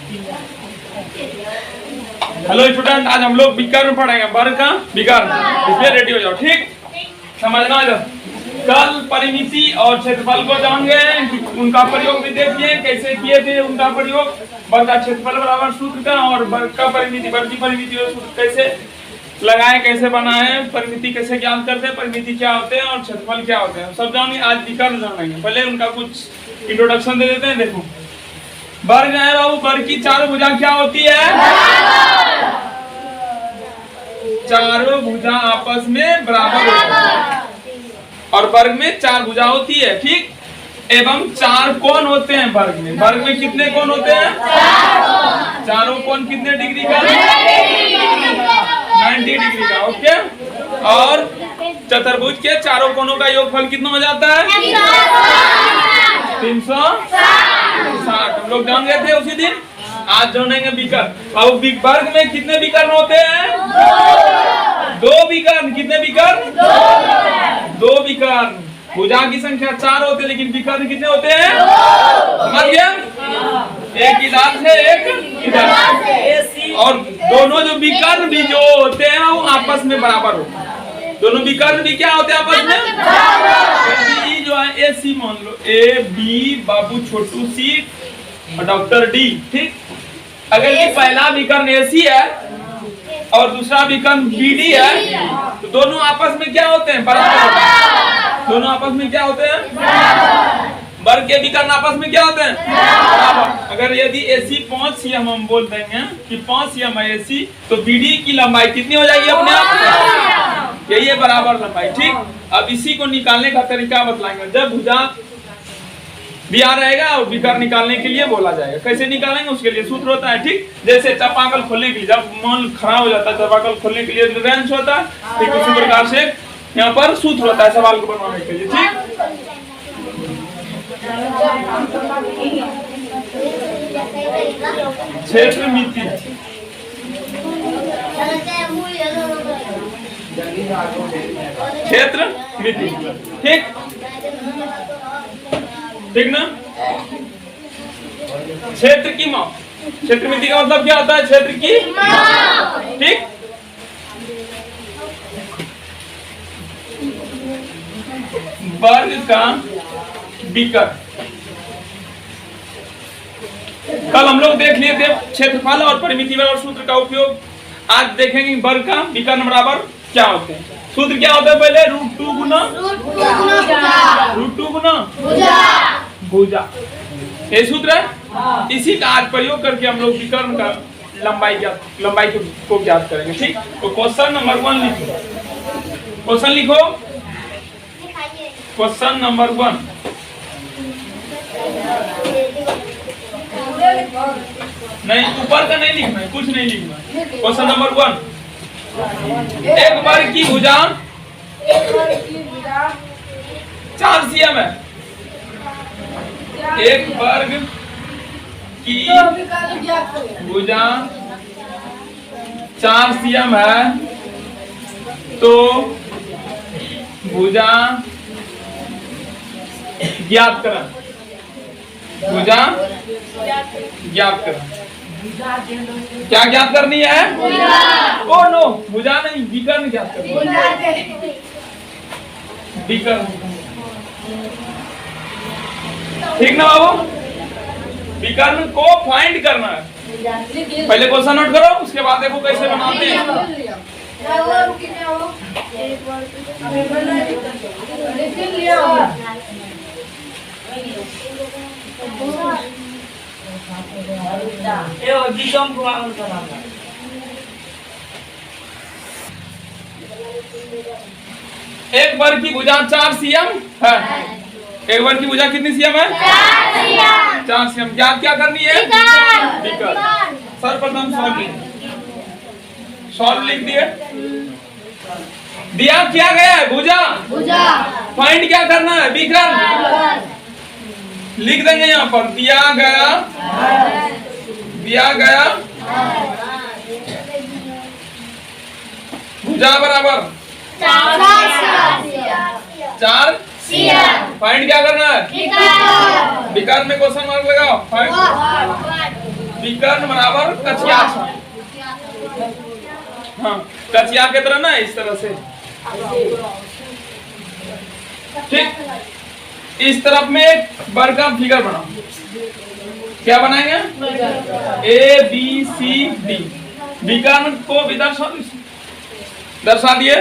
Hello student, आज हम लोग विकर्ण पढ़ेंगे। वर्ग का विकर्ण, इसलिए रेडी हो जाओ। ठीक, समझना। कल परिमिति और क्षेत्रफल को जानेंगे, उनका प्रयोग भी देखिए कैसे किए थे उनका प्रयोग। वर्ग का क्षेत्रफल बराबर सूत्र का और वर्ग का परिमिति, वर्ग की परिमिति और सूत्र कैसे लगाए, कैसे बनाए, परिमिति कैसे ज्ञात करते हैं, परिमिति क्या होते हैं और क्षेत्रफल क्या होते हैं, सब जानेंगे। आज विकर्ण जानेंगे। पहले उनका कुछ इंट्रोडक्शन दे देते हैं। देखो, वर्ग है बाबू, वर्ग की चारों भुजा क्या होती है? चारों भुजा आपस में बराबर होती है और वर्ग में चार भुजा होती है। ठीक, एवं चार कोण होते हैं वर्ग में। वर्ग में कितने कोण होते हैं? चारों कोण कितने डिग्री का? 90 डिग्री का। ओके, और चतुर्भुज के चारों कोणों का योगफल कितना हो जाता है? 360। हम लोग जान गए थे उसी दिन। आज जानेंगे विकर्ण। और वर्ग में कितने विकर्ण होते हैं? दो विकर्ण। कितने विकर्ण? दो विकर्ण। भुजा की संख्या 4 होते हैं, लेकिन विकर्ण कितने होते हैं? समझ गया? एक इधर से एक इधर, और दोनों जो विकर्ण भी जो होते हैं वो आपस में बराबर होते हैं। दोनों विकर्ण भी क्या होते हैं? आपस में। जो है ए सी मान लो, ए बी, बाबू छोटू सी और डॉक्टर डी। ठीक, अगर ये पहला विकर्ण ए सी है और दूसरा विकर्ण बी डी है, तो दोनों आपस में क्या होते हैं? बराबर होते हैं। दोनों आपस में क्या होते हैं? वर्ग के विकर्ण आपस में क्या होते हैं? बराबर। अगर यदि AC 5 cm हम बोल देंगे कि 5 cm है AC, तो BD की लंबाई कितनी हो जाएगी अपने आप? यही है बराबर लंबाई। ठीक, अब इसी को निकालने का तरीका बतलाएंगे। जब भुजा दिया रहेगा और विकर्ण निकालने के लिए बोला जाएगा। कैसे निकालेंगे उसके लिए सूत्र होता है। ठीक, जैसे चापाकल खोलने के लिए, जब मान खराब हो जाता है चापाकल खोलने के लिए रेंच होता है, ठीक उसी प्रकार से यहाँ पर सूत्र होता है सवाल को बनवाने के लिए। ठीक, क्षेत्र मिति, क्षेत्र मिति। ठीक, ठीक ना? क्षेत्र की माप। क्षेत्र मिति का मतलब क्या होता है? क्षेत्र की माप। ठीक, वर्ग का विकर्ण। कल हम लोग देख लिए थे क्षेत्रफल और परिमिति बराबर सूत्र का उपयोग। आज देखेंगे वर्ग का विकर्ण बराबर क्या होते हैं। सूत्र क्या होता है? पहले √2 गुना भुजा, ये सूत्र है। इसी का आज प्रयोग करके हम लोग विकर्ण का लंबाई को ज्ञात करेंगे। ठीक, तो क्वेश्चन नंबर 1 लिखो। क्वेश्चन लिखो, क्वेश्चन नंबर 1। नहीं, ऊपर का नहीं लिखना है, कुछ नहीं लिखना है। क्वेश्चन नंबर 1, एक वर्ग की भुजा 4 cm है। एक वर्ग की भुजा 4 cm है, तो भुजा ज्ञात करें। भुजा ज्ञात करें। क्या ज्ञात करनी है? ओ नो, भुजा नहीं, विकर्ण ज्ञात करनी है। विकर्ण। ठीक ना बाबू? विकर्ण को फाइंड करना है। पहले क्वेश्चन नोट करो, उसके बाद देखो कैसे बनाते हैं। एक वर्ग की भुजा 4 cm है। एक वर्ग की भुजा कितनी cm है? 4 cm। ज्ञात क्या करनी है? विकर्ण। सर्वप्रथम सॉल्व लिख दिए। दिया क्या गया है? भुजा। फाइंड क्या करना है? विकर्ण। लिख देंगे यहाँ पर, दिया गया भुजा बराबर 4 फाइंड क्या करना है? विकर्ण में क्वेश्चन मार्क लगाओ। फाइंड विकर्ण बराबर कचिया। हाँ, कचिया की तरह ना, इस तरह से। ठीक, इस तरफ में एक वर्ग का फिगर बनाओ। क्या बनाएंगे? A B C D. विकर्ण को भी दर्शा दिए,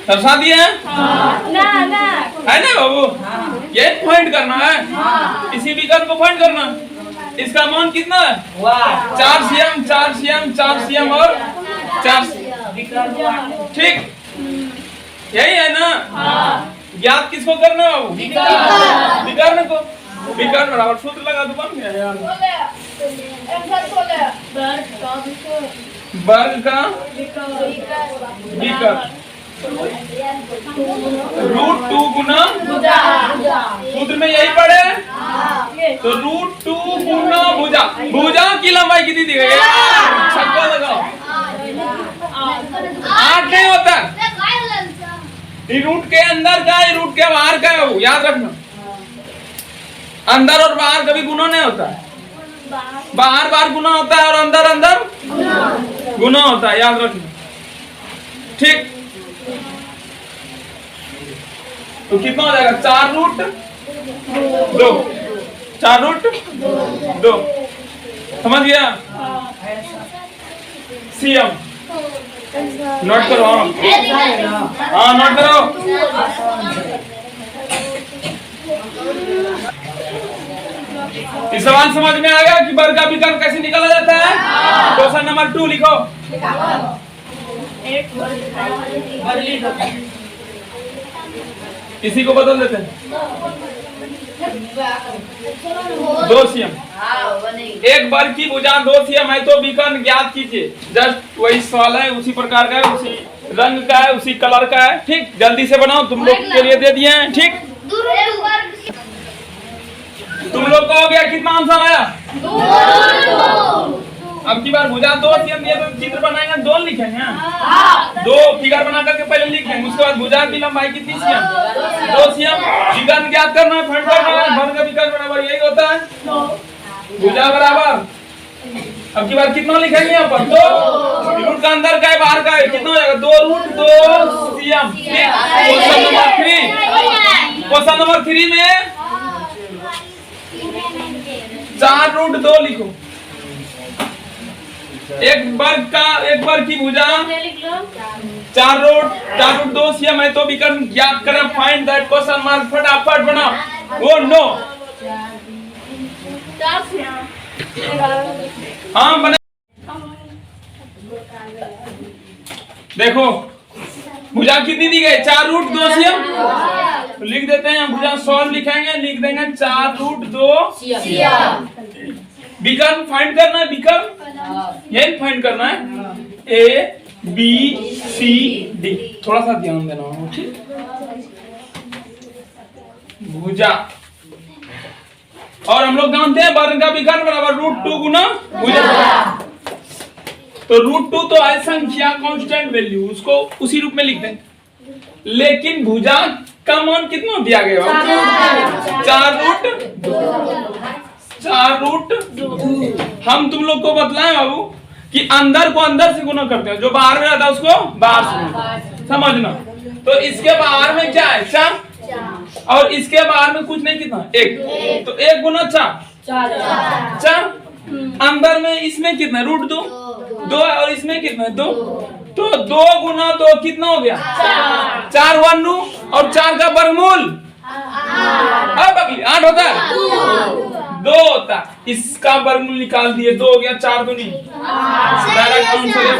दर्शा दिए हैं? है ना बाबू? ये फाइंड करना है, इसी विकर्ण को फाइंड करना। इसका मान कितना है? 4 cm, 4 cm, 4 cm और 4 cm। ठीक, यही है ना? ज्ञात किसको करना है बाबू? विकर्ण को। विकर्ण बराबर सूत्र लगा दो, बन गया यार। वर्ग का विकर्ण √2 गुना, सूत्र में यही पढ़े तो √2 गुना भुजा। भुजा की लंबाई कितनी दी गई? छक्का लगाओ। 8 नहीं होता, रूट के अंदर का है, रूट के बाहर का है, वो याद रखना। अंदर और बाहर कभी गुना नहीं होता है, बाहर बाहर गुना होता है और अंदर अंदर गुना होता है, याद रखना। ठीक, तो कितना हो जाएगा? 4√2, 4√2, समझ गया? cm नोट करो। हाँ, नोट करो। इस सवाल समझ में आ गया कि वर्ग का विकर्ण कैसे निकाला जाता है? क्वेश्चन नंबर 2 लिखो। इसी को बदल देते हैं। 2 cm। एक वर्ग की भुजा 2 cm है तो विकर्ण ज्ञात कीजिए। जस्ट वही सवाल है, उसी प्रकार का है, उसी रंग का है, उसी कलर का है। ठीक, जल्दी से बनाओ, तुम लोग के लिए दे दिए हैं। ठीक, तुम लोग को हो गया, कितना आंसर आया? 2। अब की बार भुजा 2 cm दिया तो चित्र बनाएंगे, 2 लिखेंगे। 2 फिगर बना करके पहले लिखेंगे, उसके बाद भुजा की लंबाई कितनी cm? 2 cm। विकर्ण ज्ञात करना है, फाइंड करना है। वर्ग का विकर्ण बराबर यही होता है, भुजा बराबर। अब की बार कितना लिखेंगे यहाँ पर? 2। रूट का अंदर का है, बाहर का है, कितना हो जाएगा? 2√2 cm। Question number 3, question number 3 में 4√2 लिखो। एक वर्ग की भुजा 4√2 cm है तो विकर्ण ज्ञात करें। फाइंड दैट क्वेश्चन मार्क, फटाफट बनाओ। वो नो, हाँ बना। देखो भुजा कितनी दी गई? 4√2 cm। तो लिख देते हैं, भुजा 100 लिखेंगे, लिख देंगे 4√2 cm। विकर्ण फाइंड करना है, विकर्ण यही फाइंड करना है। ए बी सी डी, थोड़ा सा ध्यान देना हो। ठीक, भुजा, और हम लोग जानते हैं वर्ग का विकर्ण बराबर √2 गुना भुजा। तो √2 तो है संख्या, कांस्टेंट वैल्यू, उसको उसी रूप में लिख दें। लेकिन भुजा का मान कितना दिया गया? 4√2। हम तुम लोग को बतलाएं बाबू कि अंदर को अंदर से गुना करते हैं, जो बाहर में रहता है उसको बाहर से, समझना। तो इसके बाहर में क्या है? 4, और इसके बाहर में कुछ नहीं, कितना? 1। तो 1 गुना 4। अंदर में इसमें कितना? √2, 2, और इसमें कितना? 2। तो 2 गुना 2 कितना हो गया? 4 1 और 4 का वर्गमूल 8 होता है, 2 होता है। इसका वर्गमूल निकाल दिए, 2 हो गया, 4 दूनी डायरेक्ट आंसर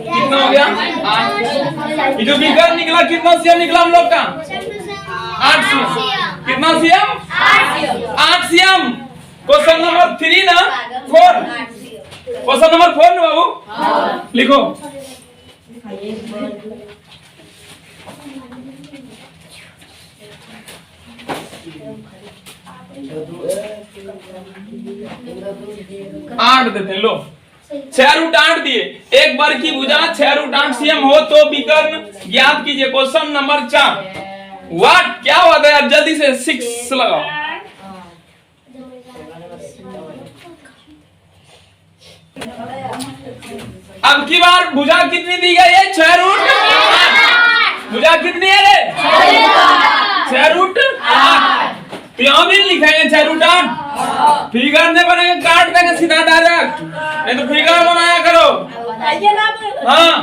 कितना हो गया? 8। ये जो विकर्ण निकला कितना cm निकला हम लोग का? 8 cm। कितना cm? 8 cm। क्वेश्चन नंबर 3 ना 4, क्वेश्चन नंबर 4 ना बाबू, लिखो। आठ देते हैं, लो 6√8 दिए। एक वर्ग की भुजा 6√8 cm हो तो विकर्ण ज्ञात कीजिए। Question number 4। व्हाट, क्या होता है यार? जल्दी से 6 लगाओ। अब की बार भुजा कितनी दी गई है? 6 रूट 8। भुजा कितनी है रे? 6 रूट 8। तो यहाँ भी लिखेंगे 6 रूट 8। फिगर नहीं बनेंगे, काट देंगे सीधा डायरेक्ट, नहीं तो फिगर बनाया करो। हाँ,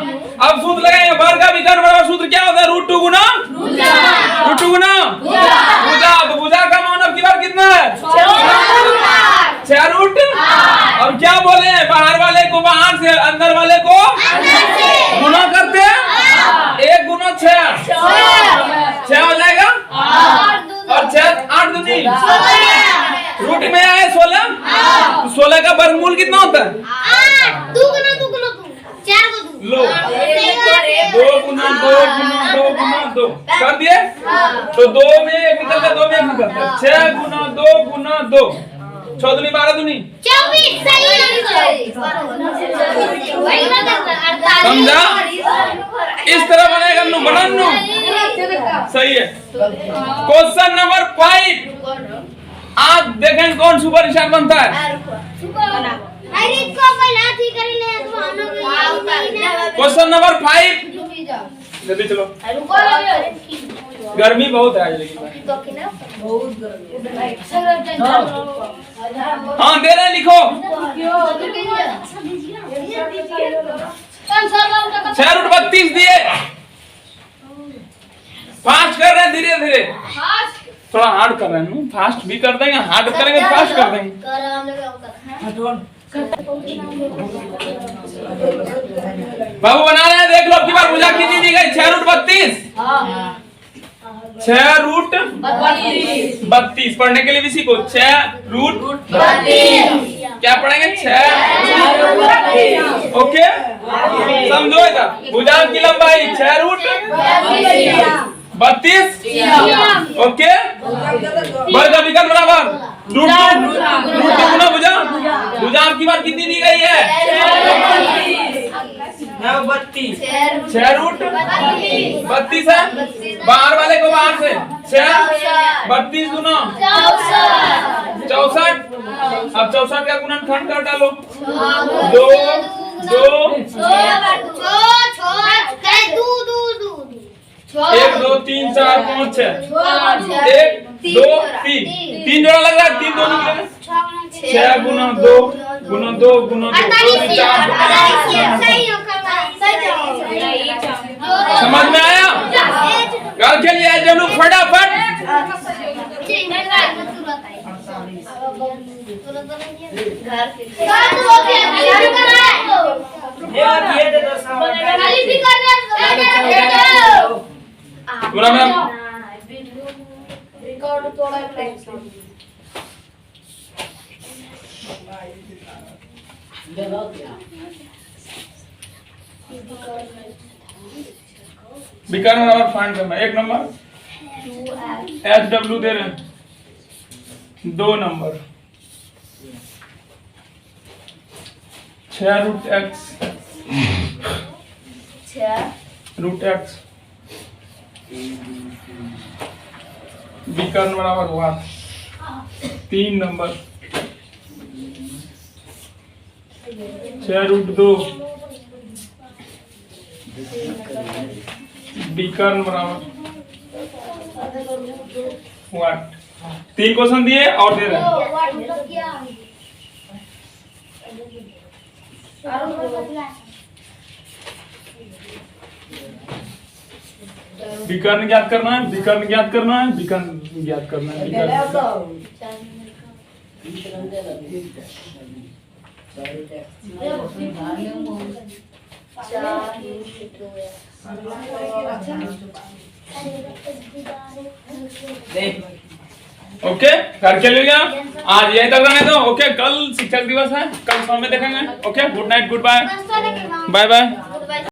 अब सूत्र लगाएंगे। वर्ग का विकर्ण बराबर सूत्र क्या होता है? रूट 2 गुना भुजा। तो भुजा का मान अब की बार कितना है? 6 रूट। अब क्या बोले हैं? बाहर वाले को बाहर से, अंदर वाले को गुना करते हैं। 1 गुना 6 6 हो जाएगा, और 6 8 दूनी रूट में आए 16। तो 16 का वर्गमूल कितना होता है? 8 2 गुना 2 गुना 2 4 को 2 लो 2 गुना 2 गुना 2 गुना 2 कर दिए। तो 2 में 1 निकलता है, 2 में 1 निकलता है। 6 गुना 2 गुना 2 6 दूनी 12 दूनी 24 सही। समझा? इस तरह बनेगा नु बननु। सही है। क्वेश्चन नंबर 5 आज देखें कौन सुपर स्टार बनता है। अरे इसको पहला ठीक कर ले तो हम लोग क्वेश्चन नंबर 5 जल्दी चलो, गर्मी बहुत है आज लेकिन। हाँ दे रहे हैं, लिखो। 6 रूट 32 दिए। फास्ट कर रहे हैं, धीरे धीरे, थोड़ा हार्ड कर रहे हैं। फास्ट भी कर देंगे, हार्ड करेंगे, फास्ट कर देंगे। बाबू बना रहे हैं, देख लो। अब की बार भुजा कितनी दी गई? 6 रूट 32। 6 रूट 32 पढ़ने के लिए भी सीखो। 6 रूट 32 क्या पढ़ेंगे? 6 ओके, समझो इधर। भुजा की लंबाई 6 रूट 32 ओके। वर्ग का विकर्ण बराबर रूट 2 गुना भुजा। भुजा की बार कितनी दी गई है? 6 रूट 32 है। बाहर वाले को बाहर से 6 32 गुना 64। अब 64 का गुणनखंड कर डालो। 2 2 1 2 3 4 5 6 1 2 3 3 जोड़ा लग रहा है। 3 2 निकले। 6 गुना 2 गुना 2 गुना 2 समझ में आया? घर के लिए जल्लू फटाफट। विकर्ण बराबर फाइंड करना। 1 नंबर HW दे रहे हैं, 2 number 6 root x root x विकर्ण बराबर हुआ 3 नंबर 6 रूट 2 विकर्ण बराबर हुआ 3 क्वेश्चन दिए और दे रहे हैं। विकर्ण ज्ञात करना है, विकर्ण ज्ञात करना है, विकर्ण ज्ञात करना है। ओके, घर के लिए आज यही तक रहने दो। ओके, कल शिक्षक दिवस है, कल शाम में देखेंगे। Okay, good night, good bye, bye bye.